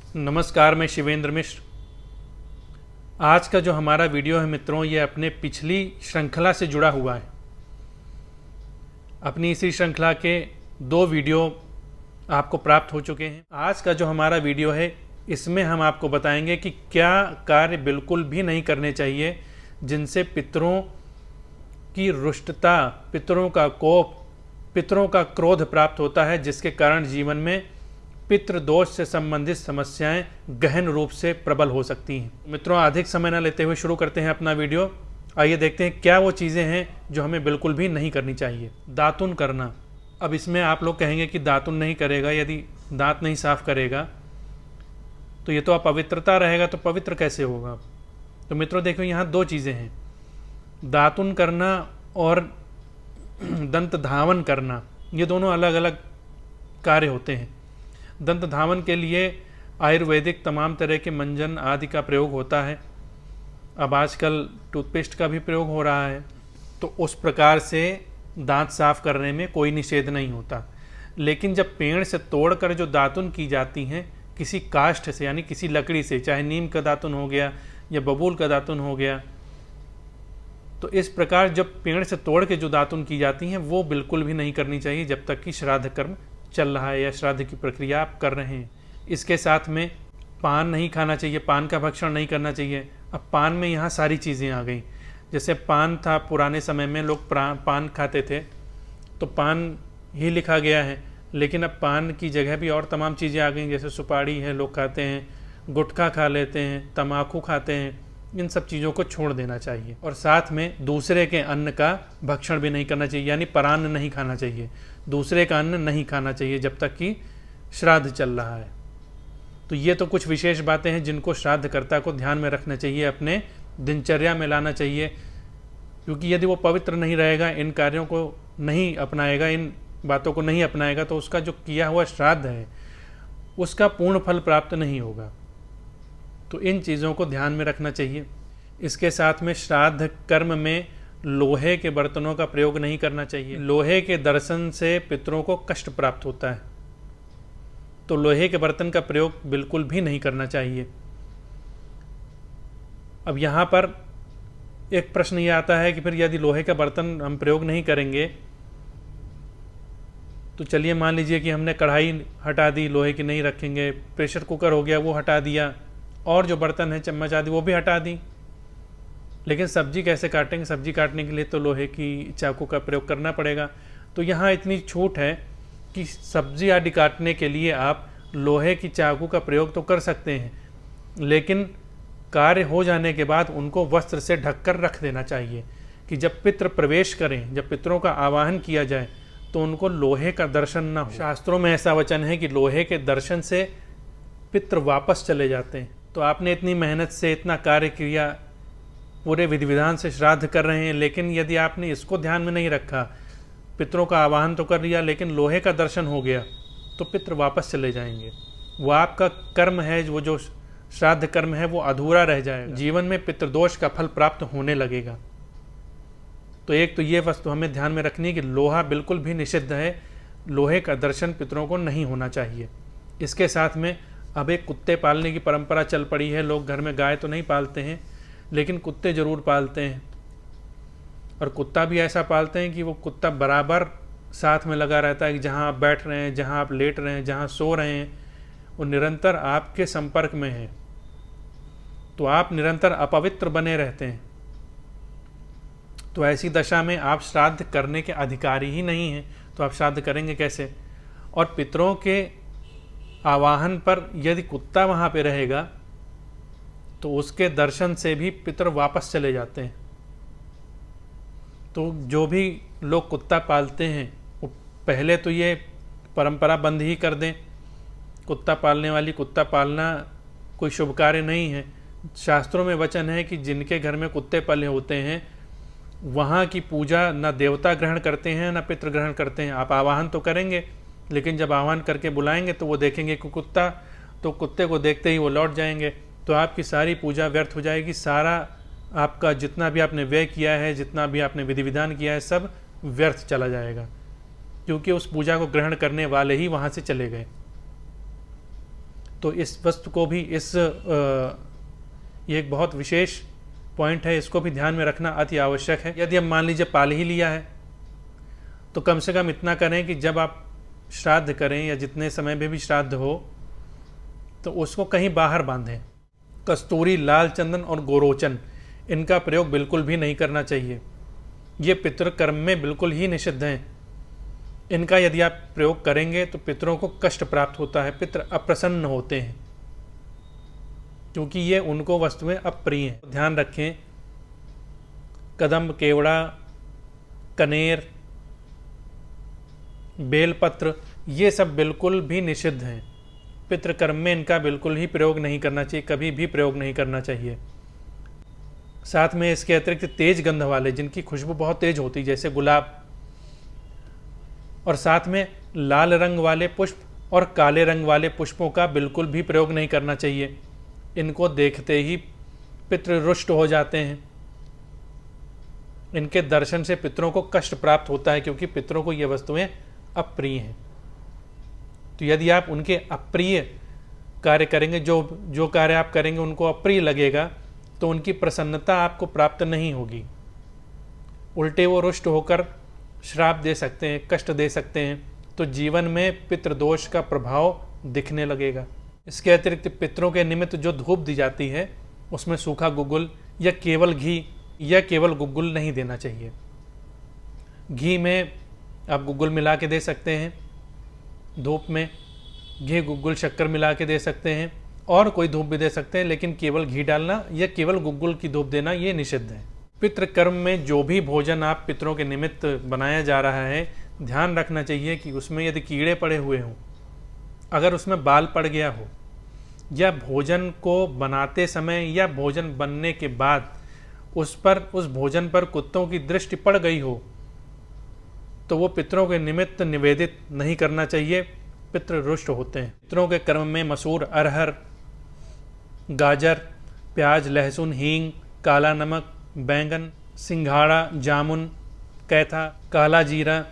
नमस्कार, मैं शिवेंद्र मिश्र। आज का जो हमारा वीडियो है मित्रों, ये अपने पिछली श्रृंखला से जुड़ा हुआ है। अपनी इसी श्रृंखला के 2 वीडियो आपको प्राप्त हो चुके हैं। आज का जो हमारा वीडियो है, इसमें हम आपको बताएंगे कि क्या कार्य बिल्कुल भी नहीं करने चाहिए जिनसे पितरों की रुष्टता, पितरों का कोप, पितरों का क्रोध प्राप्त होता है, जिसके कारण जीवन में पितृदोष से संबंधित समस्याएं गहन रूप से प्रबल हो सकती हैं। मित्रों, अधिक समय न लेते हुए शुरू करते हैं अपना वीडियो। आइए देखते हैं क्या वो चीज़ें हैं जो हमें बिल्कुल भी नहीं करनी चाहिए। दातुन करना। अब इसमें आप लोग कहेंगे कि दातुन नहीं करेगा, यदि दांत नहीं साफ करेगा तो ये तो अपवित्रता रहेगा, तो पवित्र कैसे होगा? तो मित्रों देखो, यहाँ 2 चीज़ें हैं, दातुन करना और दंत धावन करना। ये दोनों अलग अलग कार्य होते हैं। दंत धावन के लिए आयुर्वेदिक तमाम तरह के मंजन आदि का प्रयोग होता है। अब आजकल टूथपेस्ट का भी प्रयोग हो रहा है, तो उस प्रकार से दांत साफ करने में कोई निषेध नहीं होता। लेकिन जब पेड़ से तोड़कर जो दातुन की जाती हैं किसी काष्ठ से, यानी किसी लकड़ी से, चाहे नीम का दातुन हो गया या बबूल का दातुन हो गया, तो इस प्रकार जब पेड़ से तोड़ के जो दातुन की जाती हैं वो बिल्कुल भी नहीं करनी चाहिए जब तक कि श्राद्ध कर्म चल रहा है या श्राद्ध की प्रक्रिया आप कर रहे हैं। इसके साथ में पान नहीं खाना चाहिए, पान का भक्षण नहीं करना चाहिए। अब पान में यहाँ सारी चीज़ें आ गई। जैसे पान था, पुराने समय में लोग पान खाते थे तो पान ही लिखा गया है, लेकिन अब पान की जगह भी और तमाम चीज़ें आ गई। जैसे सुपारी है, लोग खाते हैं, गुटखा खा लेते हैं, तम्बाकू खाते हैं। इन सब चीज़ों को छोड़ देना चाहिए। और साथ में दूसरे के अन्न का भक्षण भी नहीं करना चाहिए, यानी परान्न नहीं खाना चाहिए। दूसरे का अन्न नहीं खाना चाहिए जब तक कि श्राद्ध चल रहा है। तो ये तो कुछ विशेष बातें हैं जिनको श्राद्धकर्ता को ध्यान में रखना चाहिए, अपने दिनचर्या में लाना चाहिए। क्योंकि यदि वो पवित्र नहीं रहेगा, इन कार्यों को नहीं अपनाएगा, इन बातों को नहीं अपनाएगा, तो उसका जो किया हुआ श्राद्ध है उसका पूर्ण फल प्राप्त नहीं होगा। तो इन चीज़ों को ध्यान में रखना चाहिए। इसके साथ में श्राद्ध कर्म में लोहे के बर्तनों का प्रयोग नहीं करना चाहिए। लोहे के दर्शन से पितरों को कष्ट प्राप्त होता है, तो लोहे के बर्तन का प्रयोग बिल्कुल भी नहीं करना चाहिए। अब यहाँ पर एक प्रश्न ये आता है कि फिर यदि लोहे का बर्तन हम प्रयोग नहीं करेंगे, तो चलिए मान लीजिए कि हमने कढ़ाई हटा दी, लोहे की नहीं रखेंगे, प्रेशर कुकर हो गया वो हटा दिया, और जो बर्तन है चम्मच आदि वो भी हटा दी, लेकिन सब्जी कैसे काटेंगे? सब्जी काटने के लिए तो लोहे की चाकू का प्रयोग करना पड़ेगा। तो यहाँ इतनी छूट है कि सब्जी आदि काटने के लिए आप लोहे की चाकू का प्रयोग तो कर सकते हैं, लेकिन कार्य हो जाने के बाद उनको वस्त्र से ढककर रख देना चाहिए कि जब पितृ प्रवेश करें, जब पितरों का आवाहन किया जाए, तो उनको लोहे का दर्शन ना हो। शास्त्रों में ऐसा वचन है कि लोहे के दर्शन से पितृ वापस चले जाते हैं। तो आपने इतनी मेहनत से इतना कार्य किया, पूरे विधि विधान से श्राद्ध कर रहे हैं, लेकिन यदि आपने इसको ध्यान में नहीं रखा, पितरों का आवाहन तो कर लिया लेकिन लोहे का दर्शन हो गया, तो पितृ वापस चले जाएंगे। वो आपका कर्म है, वो जो श्राद्ध कर्म है वो अधूरा रह जाएगा। जीवन में पितृदोष का फल प्राप्त होने लगेगा। तो एक तो ये वस्तु हमें ध्यान में रखनी है कि लोहा बिल्कुल भी निषिद्ध है, लोहे का दर्शन पितरों को नहीं होना चाहिए। इसके साथ में अब एक कुत्ते पालने की परंपरा चल पड़ी है। लोग घर में गाय तो नहीं पालते हैं, लेकिन कुत्ते ज़रूर पालते हैं, और कुत्ता भी ऐसा पालते हैं कि वो कुत्ता बराबर साथ में लगा रहता है कि जहाँ आप बैठ रहे हैं, जहाँ आप लेट रहे हैं, जहाँ सो रहे हैं, वो निरंतर आपके संपर्क में है। तो आप निरंतर अपवित्र बने रहते हैं। तो ऐसी दशा में आप श्राद्ध करने के अधिकारी ही नहीं हैं, तो आप श्राद्ध करेंगे कैसे? और पितरों के आवाहन पर यदि कुत्ता वहाँ पे रहेगा तो उसके दर्शन से भी पितर वापस चले जाते हैं। तो जो भी लोग कुत्ता पालते हैं वो पहले तो ये परंपरा बंद ही कर दें। कुत्ता पालने वाली, कुत्ता पालना कोई शुभ कार्य नहीं है। शास्त्रों में वचन है कि जिनके घर में कुत्ते पले होते हैं वहाँ की पूजा न देवता ग्रहण करते हैं न पितृ ग्रहण करते हैं। आप आवाहन तो करेंगे, लेकिन जब आह्वान करके बुलाएंगे तो वो देखेंगे कि कुत्ता, तो कुत्ते को देखते ही वो लौट जाएंगे। तो आपकी सारी पूजा व्यर्थ हो जाएगी। सारा आपका जितना भी आपने व्यय किया है, जितना भी आपने विधि विधान किया है, सब व्यर्थ चला जाएगा, क्योंकि उस पूजा को ग्रहण करने वाले ही वहाँ से चले गए। तो इस वस्तु को भी ये एक बहुत विशेष पॉइंट है, इसको भी ध्यान में रखना अति आवश्यक है। यदि हम मान लीजिए पाल ही लिया है तो कम से कम इतना करें कि जब आप श्राद्ध करें या जितने समय में भी श्राद्ध हो तो उसको कहीं बाहर बांधें। कस्तूरी, लाल चंदन और गोरोचन इनका प्रयोग बिल्कुल भी नहीं करना चाहिए। ये पितृकर्म में बिल्कुल ही निषिद्ध हैं। इनका यदि आप प्रयोग करेंगे तो पितरों को कष्ट प्राप्त होता है, पितृ अप्रसन्न होते हैं, क्योंकि ये उनको वस्तुएं अप्रिय हैं। ध्यान रखें, कदम्ब, केवड़ा, कनेर, बेलपत्र ये सब बिल्कुल भी निषिद्ध हैं। पितृकर्म में इनका बिल्कुल ही प्रयोग नहीं करना चाहिए, कभी भी प्रयोग नहीं करना चाहिए। साथ में इसके अतिरिक्त तेज गंध वाले, जिनकी खुशबू बहुत तेज होती है, जैसे गुलाब, और साथ में लाल रंग वाले पुष्प और काले रंग वाले पुष्पों का बिल्कुल भी प्रयोग नहीं करना चाहिए। इनको देखते ही पितृ रुष्ट हो जाते हैं। इनके दर्शन से पितरों को कष्ट प्राप्त होता है, क्योंकि पितरों को ये वस्तुएं अप्रिय हैं। तो यदि आप उनके अप्रिय कार्य करेंगे, जो कार्य आप करेंगे उनको अप्रिय लगेगा, तो उनकी प्रसन्नता आपको प्राप्त नहीं होगी। उल्टे वो रुष्ट होकर श्राप दे सकते हैं, कष्ट दे सकते हैं, तो जीवन में पितृदोष का प्रभाव दिखने लगेगा। इसके अतिरिक्त पितरों के निमित्त जो धूप दी जाती है उसमें सूखा गुग्गुल या केवल घी या केवल गुग्गुल नहीं देना चाहिए। घी में आप गुग्गुल मिला के दे सकते हैं, धूप में घी गुग्गुल शक्कर मिला के दे सकते हैं, और कोई धूप भी दे सकते हैं, लेकिन केवल घी डालना या केवल गुग्गुल की धूप देना ये निषिद्ध है। पितृकर्म में जो भी भोजन आप पितरों के निमित्त बनाया जा रहा है, ध्यान रखना चाहिए कि उसमें यदि कीड़े पड़े हुए हों, अगर उसमें बाल पड़ गया हो, या भोजन को बनाते समय या भोजन बनने के बाद उस भोजन पर कुत्तों की दृष्टि पड़ गई हो, तो वो पितरों के निमित्त निवेदित नहीं करना चाहिए, पितृ रुष्ट होते हैं। पितरों के कर्म में मसूर, अरहर, गाजर, प्याज, लहसुन, हींग, काला नमक, बैंगन, सिंघाड़ा, जामुन, कैथा, काला जीरा,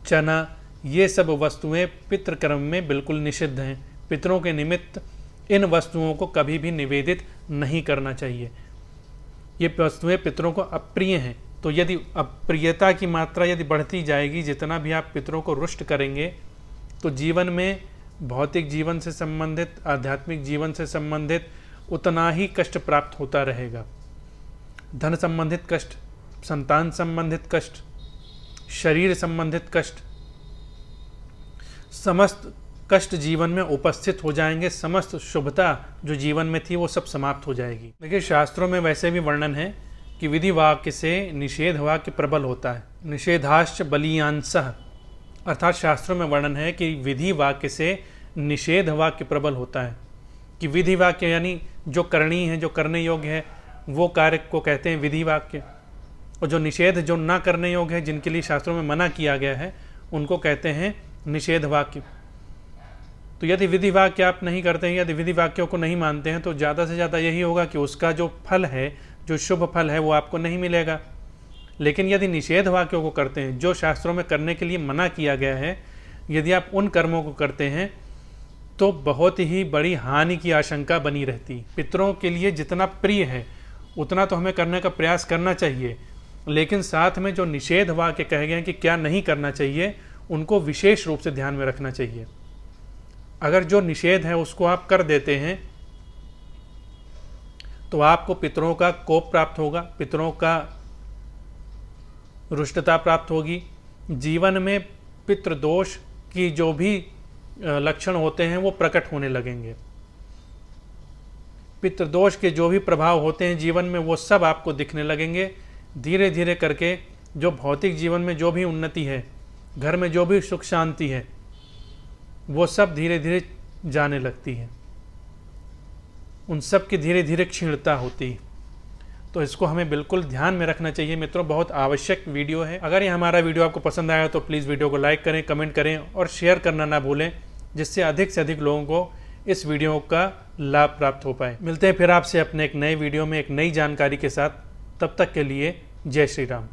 चना, ये सब वस्तुएं पितृकर्म में बिल्कुल निषिद्ध हैं। पितरों के निमित्त इन वस्तुओं को कभी भी निवेदित नहीं करना चाहिए। ये वस्तुएं पितरों को अप्रिय हैं। तो यदि अप्रियता की मात्रा यदि बढ़ती जाएगी, जितना भी आप पितरों को रुष्ट करेंगे, तो जीवन में भौतिक जीवन से संबंधित, आध्यात्मिक जीवन से संबंधित उतना ही कष्ट प्राप्त होता रहेगा। धन संबंधित कष्ट, संतान संबंधित कष्ट, शरीर संबंधित कष्ट, समस्त कष्ट जीवन में उपस्थित हो जाएंगे। समस्त शुभता जो जीवन में थी वो सब समाप्त हो जाएगी। देखिए, शास्त्रों में वैसे भी वर्णन है कि विधि वाक्य से निषेध वाक्य प्रबल होता है। निषेधाश्च बलीयांसः, अर्थात शास्त्रों में वर्णन है कि विधि वाक्य से निषेध वाक्य प्रबल होता है। कि विधि वाक्य यानी जो करणीय है, जो करने योग्य है, वो कार्य को कहते हैं विधि वाक्य, और जो निषेध, जो ना करने योग्य है, जिनके लिए शास्त्रों में मना किया गया है, उनको कहते हैं निषेध वाक्य। तो यदि विधि वाक्य आप नहीं करते हैं, यदि विधि वाक्यों को नहीं मानते हैं, तो ज़्यादा से ज़्यादा यही होगा कि उसका जो फल है, जो शुभ फल है, वो आपको नहीं मिलेगा। लेकिन यदि निषेध वाक्यों को करते हैं, जो शास्त्रों में करने के लिए मना किया गया है, यदि आप उन कर्मों को करते हैं, तो बहुत ही बड़ी हानि की आशंका बनी रहती। पितरों के लिए जितना प्रिय है उतना तो हमें करने का प्रयास करना चाहिए, लेकिन साथ में जो निषेध वाक्य कहे गए हैं कि क्या नहीं करना चाहिए, उनको विशेष रूप से ध्यान में रखना चाहिए। अगर जो निषेध है उसको आप कर देते हैं तो आपको पितरों का कोप प्राप्त होगा, पितरों का रुष्टता प्राप्त होगी। जीवन में पितृदोष की जो भी लक्षण होते हैं वो प्रकट होने लगेंगे। पितृदोष के जो भी प्रभाव होते हैं जीवन में, वो सब आपको दिखने लगेंगे। धीरे धीरे करके जो भौतिक जीवन में जो भी उन्नति है, घर में जो भी सुख शांति है, वो सब धीरे धीरे जाने लगती है। उन सब की धीरे धीरे क्षीणता होती है। तो इसको हमें बिल्कुल ध्यान में रखना चाहिए मित्रों। बहुत आवश्यक वीडियो है। अगर ये हमारा वीडियो आपको पसंद आया तो प्लीज़ वीडियो को लाइक करें, कमेंट करें और शेयर करना ना भूलें, जिससे अधिक से अधिक लोगों को इस वीडियो का लाभ प्राप्त हो पाए। मिलते हैं फिर आपसे अपने एक नए वीडियो में एक नई जानकारी के साथ। तब तक के लिए जय श्री राम।